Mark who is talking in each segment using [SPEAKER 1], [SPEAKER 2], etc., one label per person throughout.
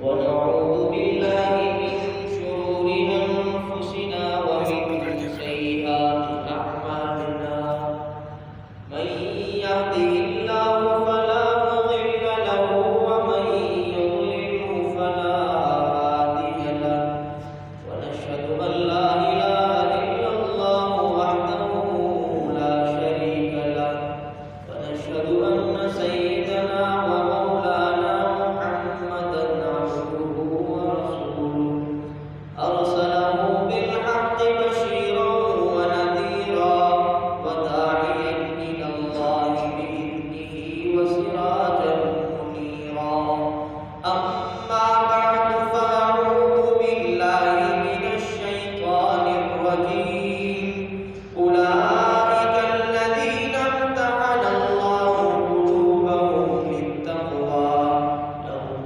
[SPEAKER 1] ونعوذ بالله من شرور أنفسنا ومن سيئات أعمالنا من يهده الله فلا مضل له ومن يضلله فلا هادي له ونشهد أن لا إله إلا الله وحده لا شريك له ونشهد أن سيدنا ومولانا محمدا عبده ورسوله أرسله بالحق بشيرا ونذيرا وداعيا إلى الله بإذنه وسراجا منيرا أما بعد فأعوذ بالله من الشيطان الرجيم أولئك الذين امتحن الله قلوبهم للتقوى لهم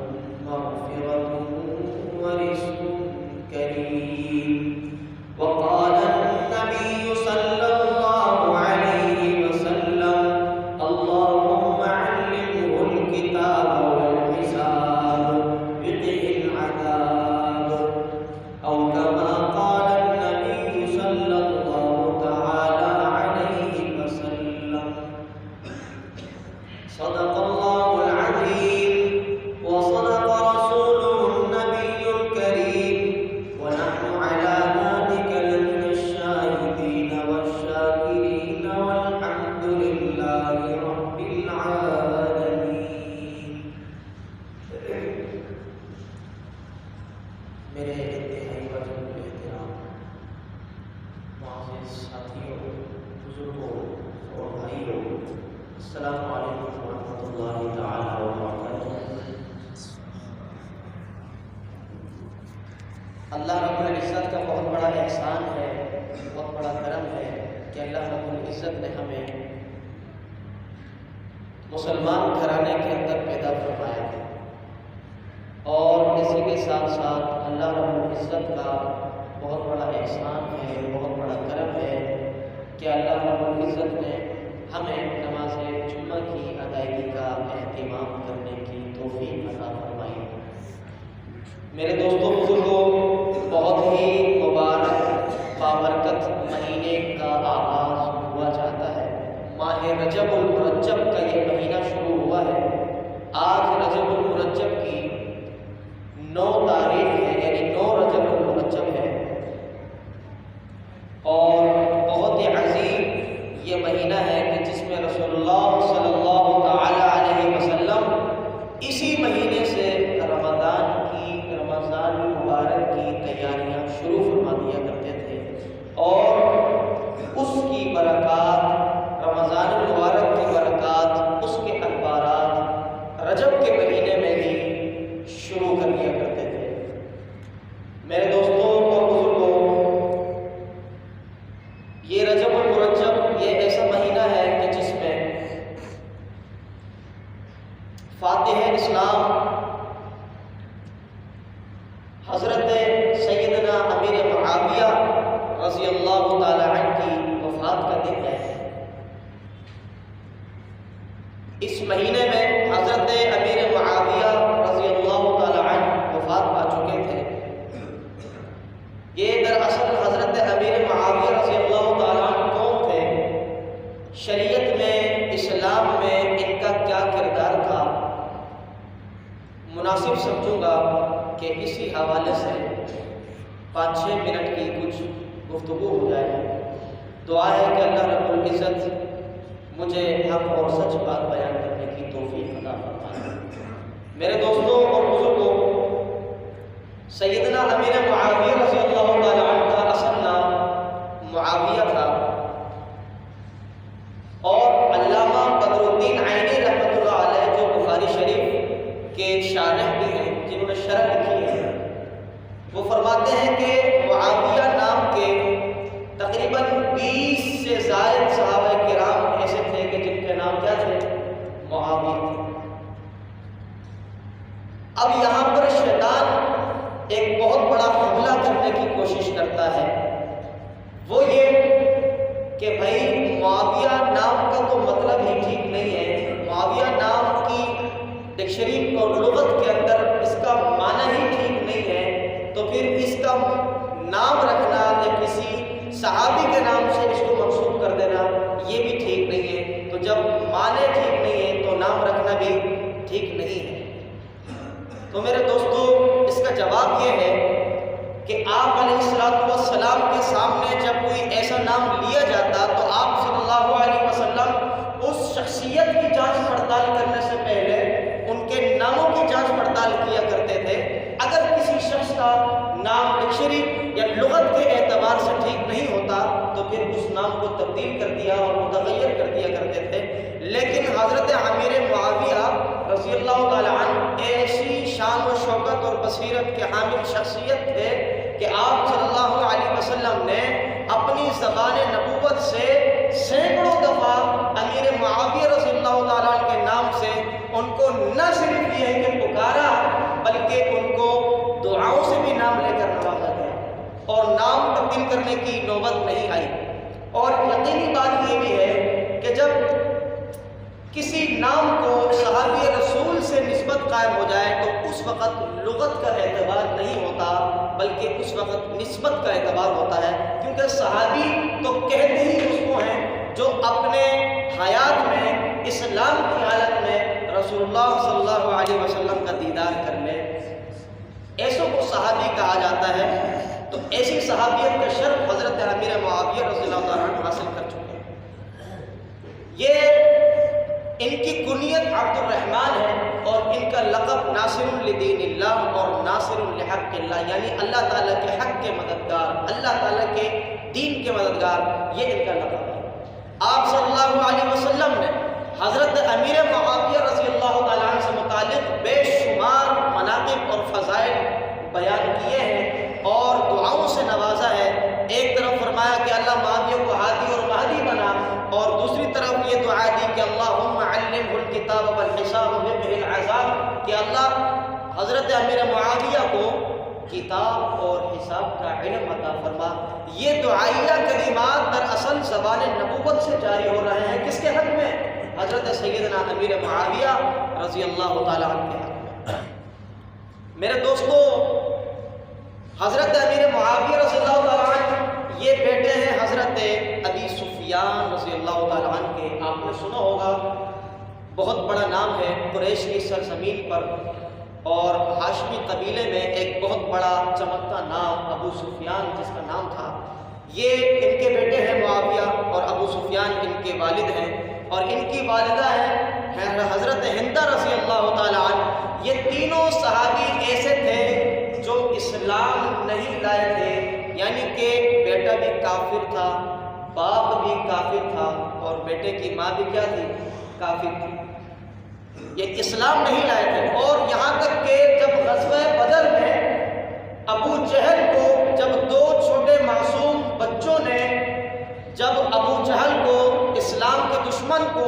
[SPEAKER 1] مغفرة ورزق كريم وقال النبي صلى الله عليه وسلم اللهم علمه الكتاب والحساب وقه العذاب أو كما قال النبي صلى الله تعالى عليه وسلم صدق الله العظيم وصدق رسوله النبي الكريم ونحن على ذلك لمن الشاهدين والشاكرين والحمد لله رب العالمين. میرے انتہائی وجہ احترام معزز ساتھیوں، بزرگوں اور بھائیوں، السلام علیکم ورحمۃ اللہ تعالی وبرکاتہ۔ اللہ رب العزت کا بہت بڑا احسان ہے، بہت بڑا کرم ہے کہ اللہ رب العزت نے ہمیں مسلمان گھرانے کے اندر پیدا فرمایا ہے، اور اسی کے ساتھ ساتھ اللہ رب العزت کا بہت بڑا احسان ہے، بہت بڑا کرم ہے کہ اللہ رب العزت نے ہمیں نماز جمعہ کی ادائیگی کا اہتمام کرنے کی توفیق عطا فرمائی ہے۔ میرے دوستوں بزرگوں، بہت ہی مبارک بابرکت مہینے کا آغاز ہوا چاہتا ہے۔ ماہ رجب المرجب کا یہ مہینہ شروع ہوا ہے۔ آج رجب المرجب کی 9 تاریخ ہے، یعنی 9 رجب المرجب ہے، اور بہت ہی عظیم یہ مہینہ ہے کہ جس میں رسول اللہ صلی اللہ تعالی علیہ وسلم اسی مہینے سے رمضان مبارک کی تیاریاں شروع فرما دیا کرتے تھے، اور اس کی برکات، رمضان المبارک کی برکات، اس کے اخبارات رجب کے مہینے میں ہی شروع کر دیا کرتے تھے۔ میرے دوستوں اور بزرگوں، یہ رجب المرجب یہ ایسا مہینہ ہے کہ جس میں فاتح اسلام حضرت سیدنا امیر معاویہ رضی اللہ تعالی عنہ کی وفات کا دن ہے۔ اس مہینے میں حضرت امیر معاویہ رضی اللہ تعالی عنہ وفات پا چکے تھے۔ یہ دراصل حضرت امیر معاویہ رضی اللہ تعالی عنہ کون تھے، شریعت میں، اسلام میں ان کا کیا کردار تھا، مناسب سمجھوں گا کہ اسی حوالے سے 5-6 منٹ کی کچھ گفتگو ہو جائے۔ دعا ہے کہ اللہ رب العزت مجھے حق اور سچ بات بیان کرنے کی توفیق عطا فرمائے۔ میرے دوستوں اور بزرگوں، سیدنا امیر معاویہ رضی اللہ تعالی عنہ کا اصل نام معاویہ تھا، اور علامہ بدر الدین عینی رحمۃ اللہ علیہ جو بخاری شریف کے شارح بھی ہیں، جنہوں نے شرح لکھی ہے، وہ فرماتے ہیں کہ معاویہ نام کے تقریباً 20 سے زائد صحابہ کرام ایسے تھے کہ جن کے نام کیا تھے، معاویہ تھے۔ اب یہاں پر شیطان ایک بہت بڑا حملہ کرنے کی کوشش کرتا ہے، وہ یہ کہ بھائی معاویہ نام کا تو مطلب ہی ٹھیک نہیں ہے، معاویہ نام کی ڈکشنری اور لغت کے اندر اس کا معنی ہی تو پھر اس کا نام رکھنا یا کسی صحابی کے نام سے اس کو منسوب کر دینا یہ بھی ٹھیک نہیں ہے۔ تو جب معنی ٹھیک نہیں ہے تو نام رکھنا بھی ٹھیک نہیں ہے۔ تو میرے دوستو اس کا جواب یہ ہے کہ آپ علیہ السلام کے سامنے جب کوئی ایسا نام لیا جاتا تو آپ صلی اللہ علیہ وسلم اس شخصیت کی جانچ پڑتال کرنے سے پہلے ان کے ناموں کی جانچ پڑتال کیا کرتے تھے۔ اگر کسی شخص کا نام ڈکشنری یا لغت کے اعتبار سے ٹھیک نہیں ہوتا تو پھر اس نام کو تبدیل کر دیا اور متغیر کر دیا کرتے تھے۔ لیکن حضرت امیر معاویہ رضی اللہ تعالیٰ عنہ ایسی شان و شوکت اور بصیرت کے حامل شخصیت تھے کہ آپ صلی اللہ علیہ وسلم نے اپنی زبان نبوت سے سینکڑوں دفعہ امیر معاویہ رضی اللہ تعالیٰ عنہ کے نام سے ان کو نہ صرف یہ کہ پکارا بلکہ ان کو دعاؤں سے بھی نام لے کر نوازا گیا اور نام تبدیل کرنے کی نوبت نہیں آئی۔ اور یقینی بات یہ بھی ہے کہ جب کسی نام کو صحابی رسول سے نسبت قائم ہو جائے تو اس وقت لغت کا اعتبار نہیں ہوتا بلکہ اس وقت نسبت کا اعتبار ہوتا ہے، کیونکہ صحابی تو کہتے ہی اس کو ہیں جو اپنے حیات میں اسلام کی حالت میں رسول اللہ صلی اللہ علیہ وسلم کا دیدار کر لے، ایسوں کو صحابی کہا جاتا ہے۔ تو ایسی صحابیت کا شرف حضرت امیر معاویہ رضی اللہ تعالیٰ عنہ حاصل کر چکے ہیں۔ یہ ان کی کنیت عبد الرحمن ہے اور ان کا لقب ناصر لدین اللہ اور ناصر لحق اللہ، یعنی اللہ تعالیٰ کے حق کے مددگار، اللہ تعالیٰ کے دین کے مددگار، یہ ان کا لقب ہے۔ آپ صلی اللہ علیہ وسلم نے حضرت امیر معاویہ رضی اللہ تعالیٰ عنہ سے متعلق بے شمار مناقب اور فضائل بیان کیے ہیں اور دعاؤں سے نوازا ہے۔ ایک طرف فرمایا کہ اللہ معاویہ کو ہادی اور مہدی بنا، اور دوسری طرف یہ دعا دی کہ اللہم علمہ الکتاب والحساب وقہ العذاب، کہ اللہ حضرت امیر معاویہ کو کتاب اور حساب کا علم عطا فرما۔ یہ دعائیہ کلمات دراصل زبان نبوت سے جاری ہو رہے ہیں، کس کے حق میں؟ حضرت سیدنا امیر معاویہ رضی اللہ تعالیٰ عنہ کے حق میں۔ میرے دوستو، حضرت امیر معاویہ رضی اللہ تعالیٰ عنہ یہ بیٹے ہیں حضرت ابی سفیان رضی اللہ تعالیٰ عنہ کے۔ آپ نے سنا ہوگا، بہت بڑا نام ہے قریش کی سرزمین پر، اور ہاشمی قبیلے میں ایک بہت بڑا چمکتا نام ابو سفیان جس کا نام تھا، یہ ان کے بیٹے ہیں معاویہ، اور ابو سفیان ان کے والد ہیں، اور ان کی والدہ ہیں حضرت ہندہ رضی اللہ تعالیٰ عنہ۔ یہ تینوں صحابی ایسے تھے جو اسلام نہیں لائے تھے، یعنی کہ بیٹا بھی کافر تھا، باپ بھی کافر تھا، اور بیٹے کی ماں بھی کیا تھی؟ کافر تھی۔ یہ اسلام نہیں لائے تھے، اور یہاں تک کہ جب غزوہ بدر میں ابو جہل کو، جب دو چھوٹے معصوم بچوں نے جب ابو جہل کو، اسلام کے دشمن کو،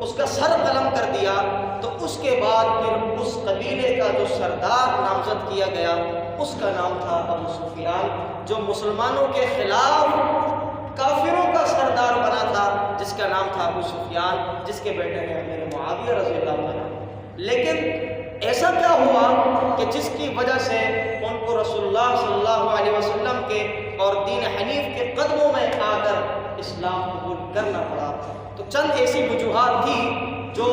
[SPEAKER 1] اس کا سر قلم کر دیا، تو اس کے بعد پھر اس قبیلے کا جو سردار نامزد کیا گیا اس کا نام تھا ابو سفیان، جو مسلمانوں کے خلاف کافروں کا سردار بنا تھا، جس کا نام تھا ابو سفیان، جس کے بیٹے ہیں امیر معاویہ رضی اللہ عنہ۔ لیکن ایسا کیا ہوا کہ جس کی وجہ سے ان کو رسول اللہ صلی اللہ علیہ وسلم کے اور دین حنیف کے قدموں میں آ کر اسلام قبول کرنا پڑا؟ تو چند ایسی وجوہات تھی جو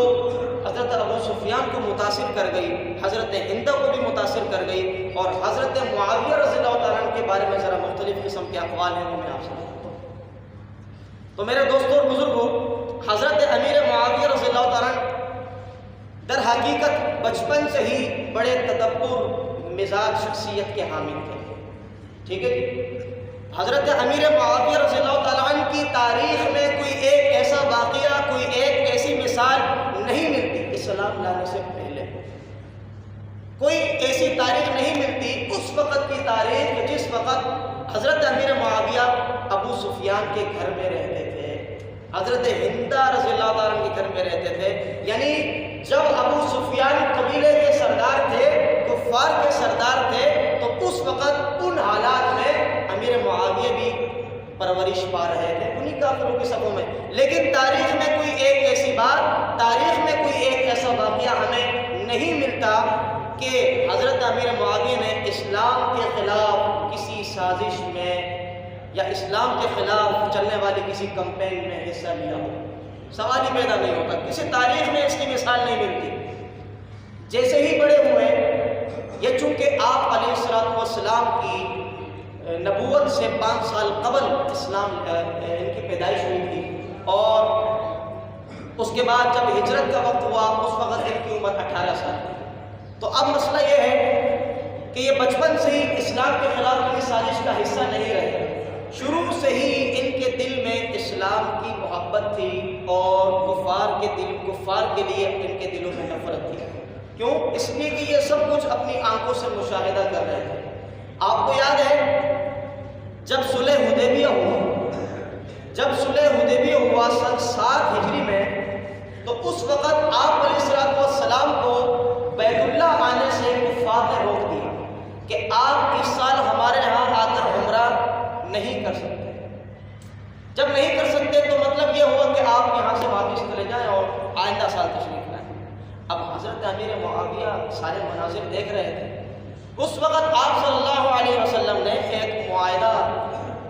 [SPEAKER 1] حضرت ابو سفیان کو متاثر کر گئی، حضرت ہندہ کو بھی متاثر کر گئی، اور حضرت معاویہ رضی اللہ تعالیٰ عنہ کے بارے میں ذرا مختلف قسم کے اقوال ہیں، وہ میں آپ سے بتاتا ہوں۔ تو میرے دوستوں اور بزرگوں، حضرت امیر معاویہ رضی اللہ تعالیٰ عنہ در حقیقت بچپن سے ہی بڑے تدبر مزاج شخصیت کے حامل تھے، ٹھیک ہے جی۔ حضرت امیر معاویہ رضی اللہ تعالیٰ عنہ کی تاریخ میں کوئی ایک ایسا واقعہ، کوئی ایک ایسی مثال نہیں ملتی اسلام لانے سے پہلے، کوئی ایسی تاریخ نہیں ملتی اس وقت کی تاریخ جس وقت حضرت امیر معاویہ ابو سفیان کے گھر میں رہتے تھے، حضرت ہندہ رضی اللہ تعالیٰ عنہ کے گھر میں رہتے تھے۔ یعنی جب ابو سفیان قبیلے کے سردار تھے، کفار کے سردار تھے، تو اس وقت ان حالات میں امیر معاویہ بھی پرورش پا رہے تھے انہی کافروں کی صفوں میں۔ لیکن تاریخ میں کوئی ایک ایسی بات، تاریخ میں کوئی ایک ایسا واقعہ ہمیں نہیں ملتا کہ حضرت امیر معاویہ نے اسلام کے خلاف کسی سازش میں یا اسلام کے خلاف چلنے والی کسی کمپین میں حصہ لیا ہو، سوال ہی پیدا نہیں ہوتا، کسی تاریخ میں اس کی مثال نہیں ملتی۔ جیسے ہی بڑے ہوئے، یہ چونکہ آپ علیہ الصلوۃ والسلام کی نبوت سے 5 سال قبل اسلام ان کی پیدائش ہوئی تھی، اور اس کے بعد جب ہجرت کا وقت ہوا اس وقت ان کی عمر 18 سال تھی۔ تو اب مسئلہ یہ ہے کہ یہ بچپن سے ہی اسلام کے خلاف کی سازش کا حصہ نہیں رہے، شروع سے ہی ان کے دل میں اسلام کی محبت تھی اور کفار کے لیے ان کے دلوں میں نفرت تھی۔ کیوں؟ اس لیے کہ یہ سب کچھ اپنی آنکھوں سے مشاہدہ کر رہے تھے۔ آپ کو یاد ہے جب صلح حدیبیہ ہوا سن 7 ہجری میں، تو اس وقت آپ علیہ الصلوۃ والسلام کو بیت اللہ آنے سے کفار نے روک دیا کہ آپ اس سال ہمارے ہاں آ کر عمرہ نہیں کر سکتے۔ جب نہیں کر سکتے تو مطلب یہ ہوا کہ آپ یہاں سے واپس چلے جائیں اور آئندہ سال تشریف لائیں۔ اب حضرت امیر معاویہ سارے مناظر دیکھ رہے تھے۔ اس وقت آپ صلی اللہ علیہ وسلم نے ایک معاہدہ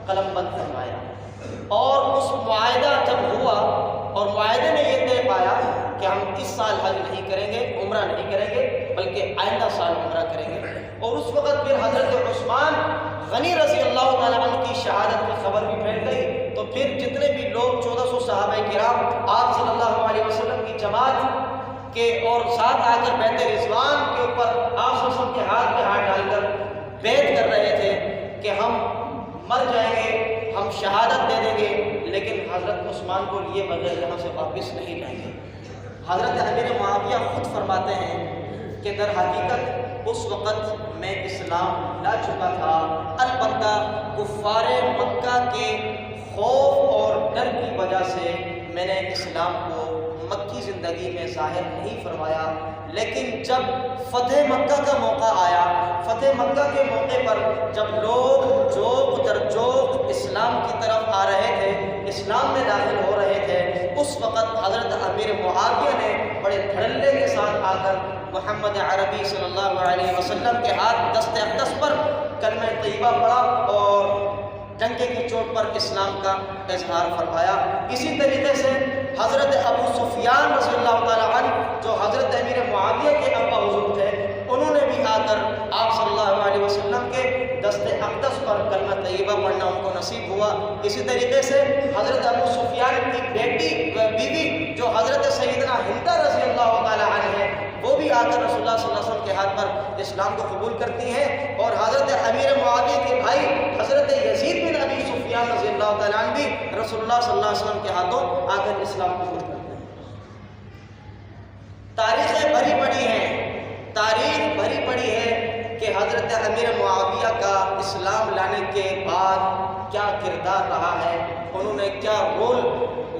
[SPEAKER 1] قلم بند فرمایا، اور اس معاہدہ جب ہوا اور معاہدے میں یہ طے پایا کہ ہم اس سال حج نہیں کریں گے، عمرہ نہیں کریں گے، بلکہ آئندہ سال عمرہ کریں گے۔ اور اس وقت پھر حضرت عثمان غنی رضی اللہ تعالیٰ عنہ کی شہادت کی خبر بھی پھیل گئی، تو پھر جتنے بھی لوگ 1400 صحابہ کرام آپ صلی اللہ علیہ وسلم کی جماعت کے اور ساتھ آ کر بیت رضوان کے اوپر آپ صلی اللہ علیہ وسلم کے ہاتھ پہ ہاتھ ڈال کر بیعت کر رہے تھے کہ ہم مر جائیں گے، ہم شہادت دے دیں گے، لیکن حضرت عثمان کو لیے بغیر یہاں سے واپس نہیں جائیں گے۔ حضرت امیر معاویہ خود فرماتے ہیں کہ در حقیقت اس وقت میں اسلام لا چکا تھا، البتہ کفار مکہ کے خوف اور ڈر کی وجہ سے میں نے اسلام کو مکی زندگی میں ظاہر نہیں فرمایا، لیکن جب فتح مکہ کا موقع آیا، فتح مکہ کے موقع پر جب لوگ جوق در جوق اسلام کی طرف آ رہے تھے، اسلام میں داخل ہو رہے تھے، اس وقت حضرت امیر معاویہ نے بڑے دھڑلے کے ساتھ آ کر محمد عربی صلی اللہ علیہ وسلم کے ہاتھ دست اقدس پر کلمہ طیبہ پڑھا اور ڈنکے کی چوٹ پر اسلام کا اظہار فرمایا۔ اسی طریقے سے حضرت ابو سفیان رضی اللہ تعالیٰ عنہ جو حضرت امیر معاویہ کے ابا حضور تھے، انہوں نے بھی آ کر آپ صلی اللہ علیہ وسلم کے دست اقدس پر کلمہ طیبہ پڑھنا ان کو نصیب ہوا۔ اسی طریقے سے حضرت ابو سفیان کی بیوی جو حضرت سیدنا ہندہ رضی اللہ تعالیٰ عنہ ہے، وہ بھی آ کر رسول اللہ صلی اللہ علیہ وسلم کے ہاتھ پر اسلام کو قبول کرتی ہیں، اور حضرت امیر معاویہ کے بھائی حضرت یزید بن ابی سفیان رضی اللہ تعالیٰ عنہ بھی رسول اللہ صلی اللہ علیہ وسلم کے ہاتھوں آ کر اسلام کو قبول کرتے ہیں۔ تاریخیں بھری پڑی ہے کہ حضرت امیر معاویہ کا اسلام لانے کے بعد کیا کردار رہا ہے، انہوں نے کیا رول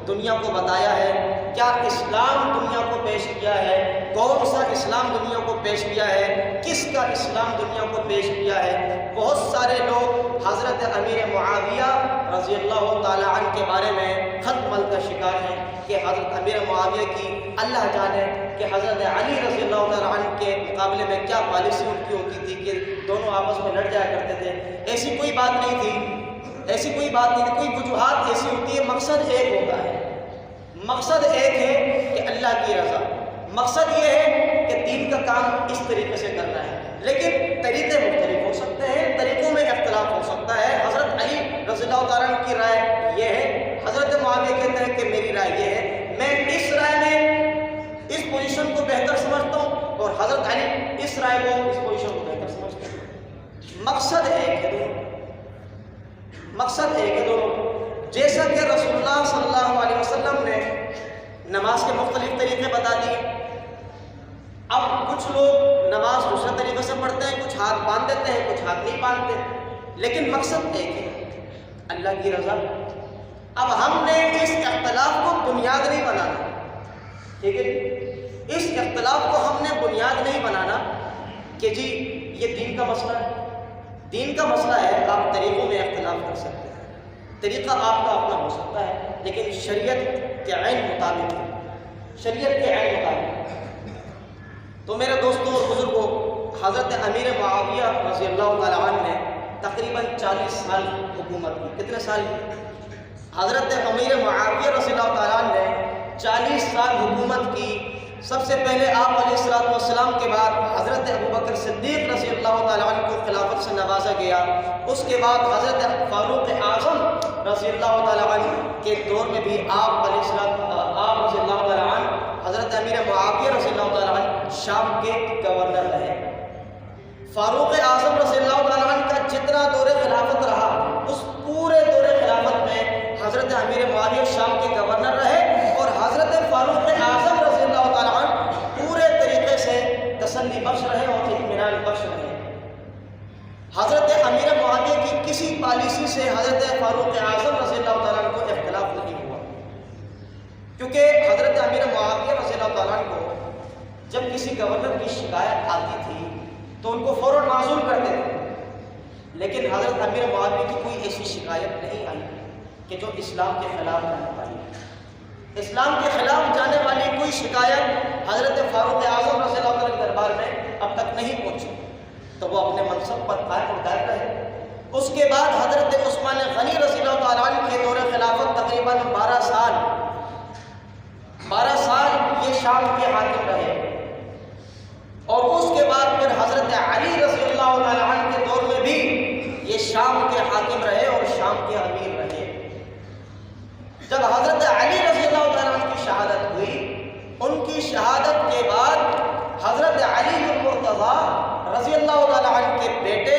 [SPEAKER 1] دنیا کو بتایا ہے، کیا اسلام دنیا کو پیش کیا ہے، کون سا اسلام دنیا کو پیش کیا ہے، کس کا اسلام دنیا کو پیش کیا ہے۔ بہت سارے لوگ حضرت امیر معاویہ رضی اللہ تعالیٰ عنہ کے بارے میں خط مل کا شکار ہیں کہ حضرت امیر معاویہ کی اللہ جانے کہ حضرت علی رضی اللہ تعالیٰ عنہ کے مقابلے میں کیا پالیسی ان کی ہوتی تھی کہ دونوں آپس میں لڑ جایا کرتے تھے۔ ایسی کوئی بات نہیں تھی، کوئی وجوہات ایسی ہوتی ہے، مقصد ایک ہوتا ہے، مقصد ایک ہے کہ اللہ کی رضا، مقصد یہ ہے کہ دین کا کام اس طریقے سے کرنا ہے، لیکن طریقے مختلف ہو سکتے ہیں، طریقوں میں اختلاف ہو سکتا ہے۔ حضرت علی رضی اللہ تعالیٰ عنہ کی رائے یہ ہے، حضرت معاویہ کہتے ہیں کہ میری رائے یہ ہے، میں اس رائے میں اس پوزیشن کو بہتر سمجھتا ہوں، اور حضرت علی اس رائے کو اس پوزیشن کو بہتر سمجھتا ہوں۔ مقصد ایک ہے دونوں، جیسا کہ رسول اللہ صلی اللہ علیہ وسلم نے نماز کے مختلف طریقے بتا دیے۔ اب کچھ لوگ نماز دوسرے طریقے سے پڑھتے ہیں، کچھ ہاتھ باندھ دیتے ہیں، کچھ ہاتھ نہیں باندھتے، لیکن مقصد ایک ہے، اللہ کی رضا۔ اب ہم نے اس اختلاف کو بنیاد نہیں بنانا، ٹھیک ہے، اس اختلاف کو ہم نے بنیاد نہیں بنانا کہ جی یہ دین کا مسئلہ ہے۔ دین کا مسئلہ ہے، آپ طریقوں میں اختلاف کر سکتے ہیں، طریقہ آپ کا اپنا ہو سکتا ہے، لیکن شریعت کے عین مطابق ہے، شریعت کے عین مطابق۔ تو میرے دوستوں اور بزرگوں، حضرت امیر معاویہ رضی اللہ تعالیٰ عنہ نے تقریباً 40 سال حکومت کی. کتنے سال کی؟ حضرت امیر معاویہ رضی اللہ تعالیٰ عنہ نے 40 سال حکومت کی. سب سے پہلے آپ علیہ الصلوۃ والسلام کے بعد حضرت ابوبکر صدیق رضی اللہ تعالیٰ عنہ کو خلافت سے نوازا گیا. اس کے بعد حضرت فاروق اعظم رضی اللہ تعالیٰ عنہ کے دور میں بھی آپ رضی اللہ تعالیٰ عنہ حضرت امیر معاویہ رضی اللہ تعالیٰ عنہ شام کے گورنر رہے. فاروق اعظم رضی اللہ تعالیٰ عنہ کا جتنا دور خلافت رہا اس پورے دور خلافت میں حضرت امیر معاویہ شام کے گورنر رہے اور حضرت فاروق اعظم رضی اللہ تعالیٰ عنہ پورے طریقے سے تسلی بخش رہے اور اطمینان بخش رہے. حضرت امیر معاویہ کی کسی پالیسی سے حضرت فاروق اعظم رضی اللہ تعالیٰ عنہ کو اختلاف نہیں ہوا، کیونکہ حضرت امیر معاویہ رضی اللہ تعالیٰ عنہ کو جب کسی گورنر کی شکایت آتی تھی تو ان کو فوراً معزول کرتے تھے. لیکن حضرت امیر معاویہ کی کوئی ایسی شکایت نہیں آئی کہ جو اسلام کے خلاف جانے والی. اسلام کے خلاف جانے والی کوئی شکایت حضرت فاروق اعظم رضی اللہ تعالیٰ کے دربار میں اب تک نہیں پہنچی، تو وہ اپنے منصب پر قائم اور دائم رہے. اس کے بعد حضرت عثمان غنی رضی اللہ تعالیٰ عنہ کے دور خلافت تقریباً 12 سال یہ شام کے حاکم رہے. اور اس کے بعد پھر حضرت علی رضی اللہ تعالیٰ عنہ کے دور میں بھی یہ شام کے حاکم رہے اور شام کے امیر رہے. جب حضرت علی رضی اللہ تعالیٰ عنہ کی شہادت ہوئی، ان کی شہادت کے بعد حضرت علی المرتضیٰ رضی اللہ تعالیٰ عنہ کے بیٹے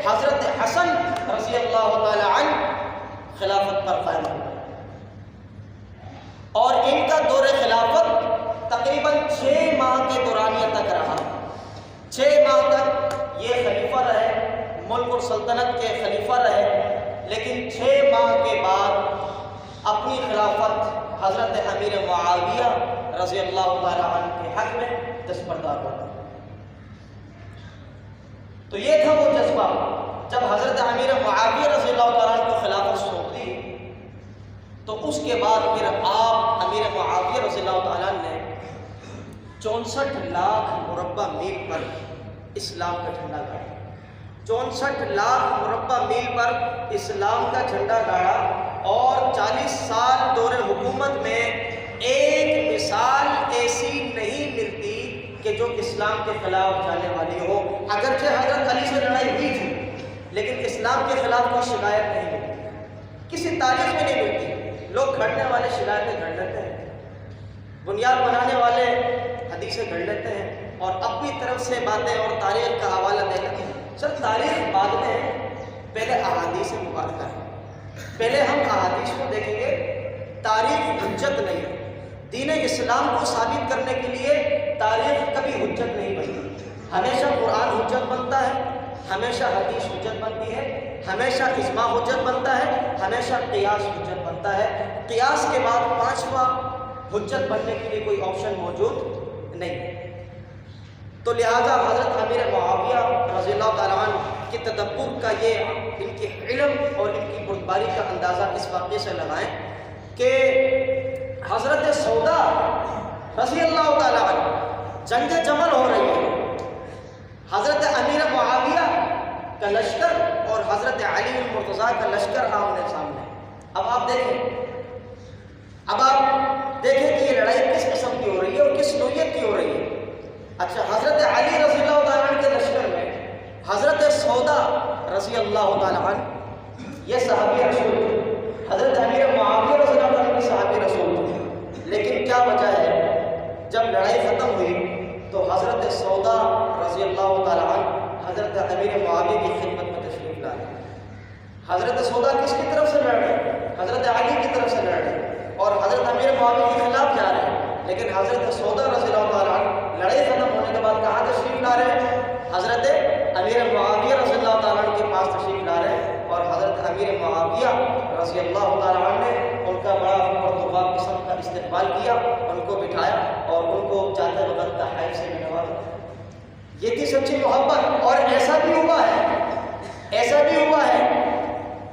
[SPEAKER 1] حضرت حسن رضی اللہ تعالیٰ عنہ خلافت پر قائم ہوئے اور ان کا دور خلافت تقریباً 6 ماہ کے دورانیہ تک رہا. 6 ماہ تک یہ خلیفہ رہے، ملک اور سلطنت کے خلیفہ رہے. لیکن 6 ماہ کے بعد اپنی خلافت حضرت امیر معاویہ رضی اللہ تعالیٰ عنہ کے حق میں دستبردار ہو گئے. تو یہ تھا وہ جذبہ. جب حضرت امیر معاویہ رضی اللہ تعالیٰ عنہ کو خلافت سونپ دی تو اس کے بعد پھر آپ امیر معاویہ رضی اللہ تعالیٰ عنہ نے 64 لاکھ مربع میل پر اسلام کا جھنڈا گاڑا. 64 لاکھ مربع میل پر اسلام کا جھنڈا گاڑا اور 40 سال دور حکومت میں ایک مثال ایسی نہیں ملتی کہ جو اسلام کے خلاف جانے والی ہو. اگرچہ حضرت علی سے لڑائی ہوئی تھی لیکن اسلام کے خلاف کوئی شکایت نہیں ملتی، کسی تاریخ میں نہیں ملتی. لوگ گھڑنے والے شکایتیں گھڑ لیتے ہیں، بنیاد بنانے والے حدیثیں گھڑ لیتے ہیں اور اپنی طرف سے باتیں اور تاریخ کا حوالہ دے لیتے ہیں. سر تاریخ بعد میں ہے، پہلے احادیث مبارکہ ہے. پہلے ہم احادیث کو دیکھیں گے. تاریخ حجت نہیں ہے. دین اسلام کو ثابت کرنے کے لیے تاریخ کبھی حجت نہیں بنتی. ہمیشہ قرآن حجت بنتا ہے، ہمیشہ حدیث حجت بنتی ہے، ہمیشہ اجماع حجت بنتا ہے، ہمیشہ قیاس حجت بنتا ہے. قیاس کے بعد 5واں حجت بننے کے لیے کوئی آپشن موجود نہیں ہے. تو لہٰذا حضرت امیر معاویہ رضی اللہ تعالیٰ عنہ کے تدبر کا یہ ان کے علم اور ان کی بردباری کا اندازہ اس واقعے سے لگائیں کہ حضرت سودا رضی اللہ تعالیٰ عنہ جنگ جمل ہو رہی ہے. حضرت امیر معاویہ کا لشکر اور حضرت علی المرتضیٰ کا لشکر آمنے سامنے. اب آپ دیکھیں کہ یہ لڑائی کس قسم کی ہو رہی ہے اور کس نوعیت کی ہو رہی ہے. اچھا، حضرت علی رضی اللہ تعالیٰ عنہ کے لشکر میں حضرت سودا رضی اللہ تعالیٰ عنہ یہ صحابی رسول تھے. حضرت امیر معاویہ رضی اللہ تعالیٰ عنہ کی صحابی رسول تھے. لیکن کیا وجہ ہے، جب لڑائی ختم ہوئی تو حضرت سودا رضی اللہ تعالیٰ عنہ حضرت امیر معاویہ کی خدمت میں تشریف لائے. حضرت سودا کس کی طرف سے لڑ رہے ہیں؟ حضرت علی کی طرف سے لڑ رہے ہیں اور حضرت امیر معاویہ کے خلاف جا رہے ہیں. لیکن حضرت سودا رضی اللہ تعالیٰ عنہ لڑائی ختم ہونے کے بعد کہاں تشریف لا رہے ہیں؟ حضرت امیر معاویہ رضی اللہ تعالیٰ عنہ کے پاس تشریف لا رہے ہیں اور حضرت امیر معاویہ رضی اللہ تعالیٰ عنہ نے ان کا بڑا پرتگال قسم کا استقبال کیا، ان کو بٹھایا اور ان کو جاتے وقت تحائف سے نوازا. یہ تھی سچی محبت. اور ایسا بھی ہوا ہے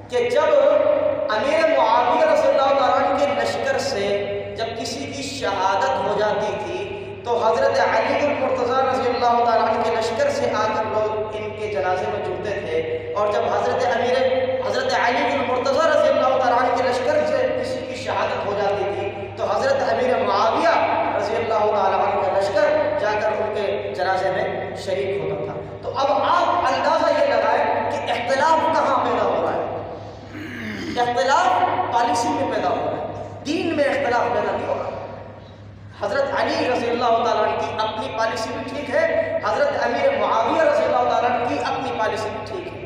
[SPEAKER 1] کہ جب امیر معاویہ رضی اللہ تعالیٰ عنہ کے لشکر سے جب کسی کی شہادت ہو جاتی تھی تو حضرت علی المرتضیٰ رضی اللہ تعالیٰ عنہ کے لشکر سے آ کر لوگ ان کے جنازے میں جڑتے تھے، اور جب حضرت علی بن مرتضیٰ رضی اللہ تعالیٰ عنہ کے لشکر سے کسی کی شہادت ہو جاتی تھی تو حضرت امیر معاویہ رضی اللہ تعالیٰ عنہ کا لشکر جا کر ان کے جنازے میں شریک ہوتا تھا۔ تو اب آپ اندازہ یہ لگائیں کہ اختلاف کہاں پیدا ہو رہا ہے؟ اختلاف پالیسی میں پیدا ہو رہا ہے، دین میں اختلاف پیدا نہیں ہو رہا۔ حضرت علی رضی اللہ تعالیٰ عنہ کی اپنی پالیسی بھی ٹھیک ہے، حضرت امیر معاویہ رضی اللہ تعالیٰ عنہ کی اپنی پالیسی بھی ٹھیک ہے۔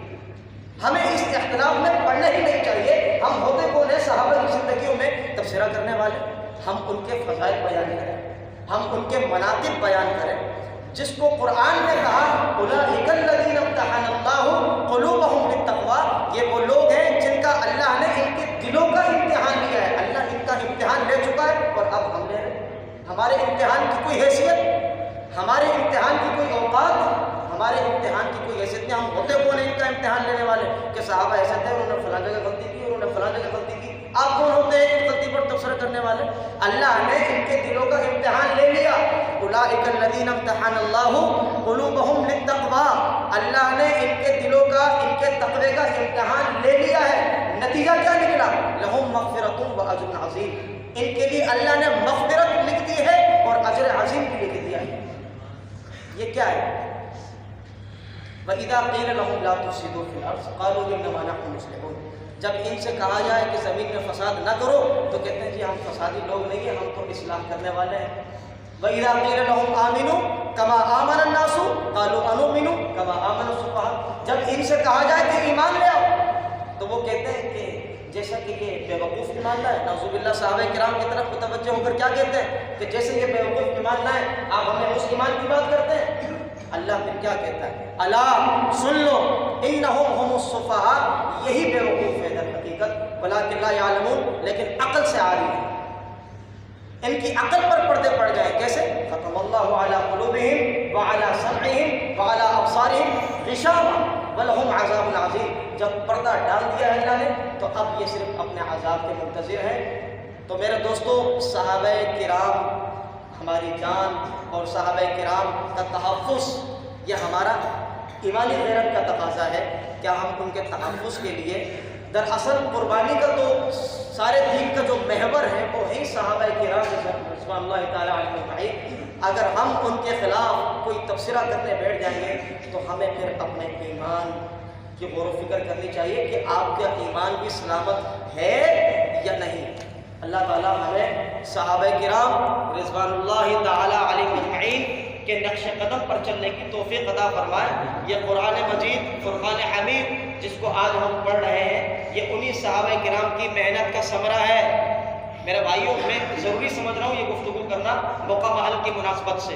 [SPEAKER 1] ہمیں اس اختلاف میں پڑنا ہی نہیں چاہیے۔ ہم ہوتے کون ہیں؟ صحابہ کی زندگیوں میں تبصرہ کرنے والے، ہم ان کے فضائل بیان کریں، ہم ان کے مناقب بیان کریں۔ جس کو قرآن نے کہا اولئک الذین امتحن اللہ قلوبہم بالتقوی، یہ وہ لوگ ہیں جن کا اللہ نے ان کے دلوں کا امتحان لیا ہے۔ اللہ ان کا امتحان لے چکا ہے اور اب ہم لے رہے ہیں۔ ہمارے امتحان کی کوئی حیثیت، ہمارے امتحان کی کوئی اوقات، ہمارے امتحان کی کوئی حیثیت نہیں۔ ہم ہوتے کون ہیں ان کا امتحان لینے والے کہ صحابہ ایسے تھے، انہوں نے فلاں جگہ غلطی کی، انہوں نے فلاں جگہ غلطی کی۔ آپ کون ہوتے ہیں ان غلطی پر تبصرہ کرنے والے؟ اللہ نے ان کے دلوں کا امتحان لے لیا۔ اولئک الذین امتحن اللہ قلوبہم للتقوی، اللہ نے ان کے دلوں کا، ان کے تقوی کا امتحان لے لیا ہے۔ نتیجہ کیا نکلا؟ لہم مغفرۃ واجر عظیم، ان کے لیے اللہ نے مغفرت لکھ دی ہے اور اجر عظیم بھی لکھ دیا ہے۔ یہ کیا ہے؟ وَإِذَا قِيلَ لَهُمْ لَا تُفْسِدُوا فِي الْأَرْضِ قَالُوا إِنَّمَا نَحْنُ مُصْلِحُونَ، جب ان سے کہا جائے کہ زمین میں فساد نہ کرو تو کہتے ہیں جی ہم فسادی لوگ نہیں ہیں، ہم تو اصلاح کرنے والے ہیں۔ وَإِذَا قِيلَ لَهُمْ آمِنُوا كَمَا آمَنَ النَّاسُ قَالُوا أَنُؤْمِنُ كَمَا آمَنَ السُّفَهَاءُ، جب ان سے کہا جائے کہ ایمان لے آؤ تو وہ کہتے ہیں کہ جیسا کہ یہ بیوقوف ایمان لائے۔ نعوذ باللہ صحابہ کرام کی طرف متوجہ ہو کر کیا کہتے ہیں کہ جیسے یہ بیوقوف ایمان لائے، آپ ہمیں اس ایمان کی بات کرتے ہیں۔ اللہ پھر کیا کہتا ہے؟ الا سن لو انہم هم السفہاء، یہی بیوقوف ہے در حقیقت، ولکن لا یعلمون، لیکن عقل سے عاری ہے، ان کی عقل پر پردے پڑ گئے۔ کیسے؟ ختم اللہ علی قلوبہم وعلی سمعہم وعلی ابصارہم غشاوہ ولہم عذاب عظیم، جب پردہ ڈال دیا ہے اللہ نے تو اب یہ صرف اپنے عذاب کے منتظر ہیں۔ تو میرے دوستو، صحابہ کرام ہماری جان اور صحابہ کرام کا تحفظ یہ ہمارا ایمانی غیرت کا تقاضا ہے۔ کیا ہم ان کے تحفظ کے لیے، دراصل قربانی کا تو سارے دین کا جو محور ہے وہ ہے صحابہ کرام رضوان اللہ تعالیٰ علیہ اجمعین، اگر ہم ان کے خلاف کوئی تبصرہ کرنے بیٹھ جائیں گے تو ہمیں پھر اپنے ایمان کی غور و فکر کرنی چاہیے کہ آپ کا ایمان بھی سلامت ہے یا نہیں۔ اللہ تعالیٰ ہمیں صحابہ کرام رضوان اللہ تعالیٰ علیہ اجمعین کے نقش قدم پر چلنے کی توفیق عطا فرمائے۔ یہ قرآن مجید فرقان حمید جس کو آج ہم پڑھ رہے ہیں، یہ انہی صحابہ کرام کی محنت کا ثمرہ ہے۔ میرے بھائیوں، میں ضروری سمجھ رہا ہوں یہ گفتگو کرنا موقع محل کی مناسبت سے۔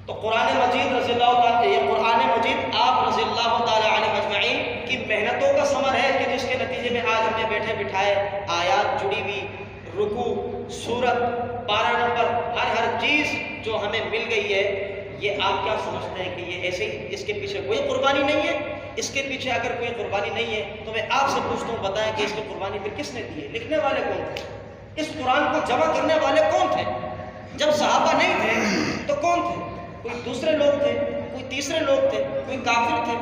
[SPEAKER 1] تو قرآن مجید رضی اللہ تعالیٰ، یہ قرآن مجید آپ رضی اللہ تعالیٰ عنہ اجمعین کی محنتوں کا ثمر ہے کہ جس کے نتیجے میں آج ہمیں بیٹھے بٹھائے آیات جڑی ہوئی، رکوع، سورت، پارہ نمبر، ہر چیز جو ہمیں مل گئی ہے، یہ آپ کیا سمجھتے ہیں کہ یہ ایسے ہی اس کے پیچھے کوئی قربانی نہیں ہے؟ اس کے پیچھے اگر کوئی قربانی نہیں ہے تو میں آپ سے پوچھتا ہوں، بتائیں کہ اس کی قربانی پھر کس نے دی ہے؟ لکھنے والے کون تھے؟ اس قرآن کو جمع کرنے والے کون تھے؟ جب صحابہ نہیں تھے تو کون تھے؟ کوئی دوسرے لوگ تھے، کوئی تیسرے لوگ تھے، کوئی کافر تھے۔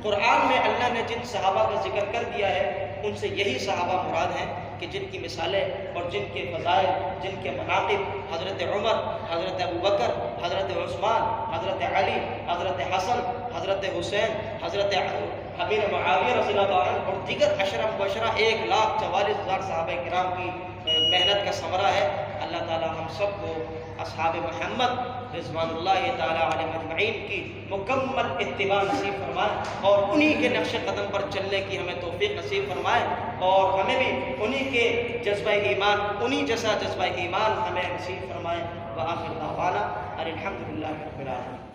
[SPEAKER 1] قرآن میں اللہ نے جن صحابہ کا ذکر کر دیا ہے ان سے یہی صحابہ مراد ہیں کہ جن کی مثالیں اور جن کے فضائل، جن کے مناقب حضرت عمر، حضرت ابوبکر، حضرت عثمان، حضرت علی، حضرت حسن، حضرت حسین، حضرت امیر معاویہ رضی اللہ عنہ اور دیگر عشرہ مبشرہ 1,44,000 صحابہ کرام کی محنت کا ثمرہ ہے۔ اللہ تعالی ہم سب کو اصحاب محمد رضوان اللہ تعالیٰ علیہ اجمعین کی مکمل اتباع نصیب فرمائے اور انہی کے نقش قدم پر چلنے کی ہمیں توفیق نصیب فرمائے، اور ہمیں بھی انہی کے جذبہ ایمان، انہی جیسا جذبہ ایمان ہمیں نصیب فرمائے۔ وآخر دعوانا ان الحمد للہ رب العالمین۔